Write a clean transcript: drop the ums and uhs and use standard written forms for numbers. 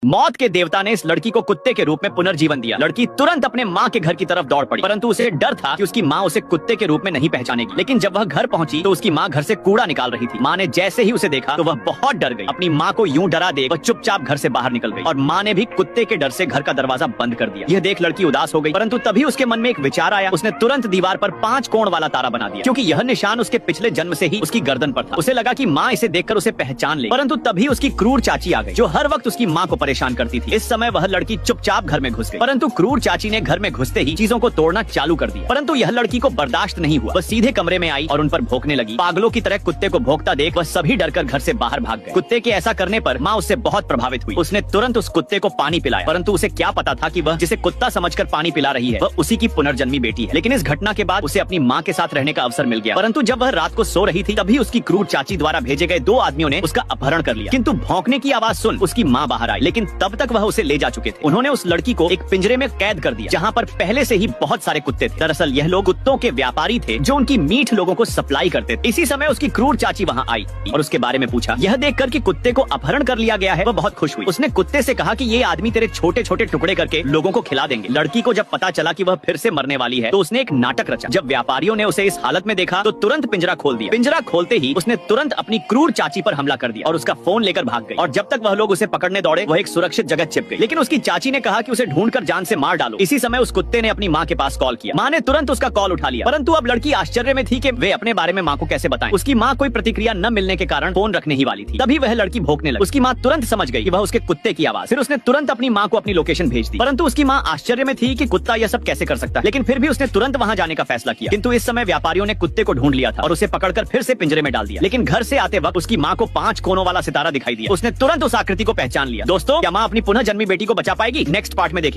मौत के देवता ने इस लड़की को कुत्ते के रूप में पुनर्जीवन दिया। लड़की तुरंत अपने माँ के घर की तरफ दौड़ पड़ी, परंतु उसे डर था कि उसकी माँ उसे कुत्ते के रूप में नहीं पहचानेगी। लेकिन जब वह घर पहुंची तो उसकी माँ घर से कूड़ा निकाल रही थी। माँ ने जैसे ही उसे देखा तो वह बहुत डर गई। अपनी माँ को यूं डरा देख वह चुपचाप घर से बाहर निकल गई और माँ ने भी कुत्ते के डर से घर का दरवाजा बंद कर दिया। यह देख लड़की उदास हो गई, परंतु तभी उसके मन में एक विचार आया। उसने तुरंत दीवार पर 5 कोण वाला तारा बना दिया, क्योंकि यह निशान उसके पिछले जन्म से ही उसकी गर्दन पर था। उसे लगा कि माँ इसे देखकर उसे पहचान ले, परंतु तभी उसकी क्रूर चाची आ गई, जो हर वक्त उसकी माँ को परेशान करती थी। इस समय वह लड़की चुपचाप घर में घुस गई, परंतु क्रूर चाची ने घर में घुसते ही चीजों को तोड़ना चालू कर दिया। परंतु यह लड़की को बर्दाश्त नहीं हुआ। वह सीधे कमरे में आई और उन पर भौंकने लगी। पागलों की तरह कुत्ते को भौंकता देख वह सभी डरकर घर से बाहर भाग गए। कुत्ते के ऐसा करने पर माँ उससे बहुत प्रभावित हुई। उसने तुरंत उस कुत्ते को पानी पिलाया, परंतु उसे क्या पता था कि वह जिसे कुत्ता समझकर पानी पिला रही है वह उसी की पुनर्जन्मी बेटी है। लेकिन इस घटना के बाद उसे अपनी माँ के साथ रहने का अवसर मिल गया। परंतु जब वह रात को सो रही थी तभी उसकी क्रूर चाची द्वारा भेजे गए 2 आदमियों ने उसका अपहरण कर लिया। किंतु भौंकने की आवाज सुन उसकी माँ बाहर आई, लेकिन तब तक वह उसे ले जा चुके थे। उन्होंने उस लड़की को एक पिंजरे में कैद कर दिया, जहाँ पर पहले से ही बहुत सारे कुत्ते थे। दरअसल यह लोग कुत्तों के व्यापारी थे जो उनकी मीठ लोगों को सप्लाई करते थे। इसी समय उसकी क्रूर चाची वहाँ आई और उसके बारे में पूछा। यह देखकर कि कुत्ते को अपहरण कर लिया गया है वह बहुत खुश हुई। उसने कुत्ते से कहा कि ये आदमी तेरे छोटे छोटे टुकड़े करके लोगों को खिला देंगे। लड़की को जब पता चला कि वह फिर से मरने वाली है तो उसने एक नाटक रचा। जब व्यापारियों ने उसे इस हालत में देखा तो तुरंत पिंजरा खोल दिया। पिंजरा खोलते ही उसने तुरंत अपनी क्रूर चाची पर हमला कर दिया और उसका फोन लेकर भाग गई। और जब तक वह लोग उसे पकड़ने दौड़े वह एक सुरक्षित जगह छिप गई। लेकिन उसकी चाची ने कहा कि उसे ढूंढकर जान से मार डालो। इसी समय उस कुत्ते ने अपनी माँ के पास कॉल किया। माँ ने तुरंत उसका कॉल उठा लिया, परंतु अब लड़की आश्चर्य में थी कि वे अपने बारे में माँ को कैसे बताएं। उसकी माँ कोई प्रतिक्रिया न मिलने के कारण फोन रखने ही वाली थी। तभी वह लड़की भौंकने लगी। उसकी माँ तुरंत समझ गई कि वह उसके कुत्ते की आवाज। फिर उसने तुरंत अपनी माँ को अपनी लोकेशन भेज दी, परंतु उसकी माँ आश्चर्य में थी कि कुत्ता यह सब कैसे कर सकता है। लेकिन फिर भी उसने तुरंत वहाँ जाने का फैसला किया। किंतु इस समय व्यापारियों ने कुत्ते को ढूंढ लिया था और उसे पकड़कर फिर से पिंजरे में डाल दिया। लेकिन घर से आते वक्त उसकी माँ को 5 कोनों वाला सितारा दिखाई दिया। उसने तुरंत उस आकृति को पहचान लिया। दोस्तों, क्या माँ अपनी पुनः जन्मी बेटी को बचा पाएगी? नेक्स्ट पार्ट में देखेंगे।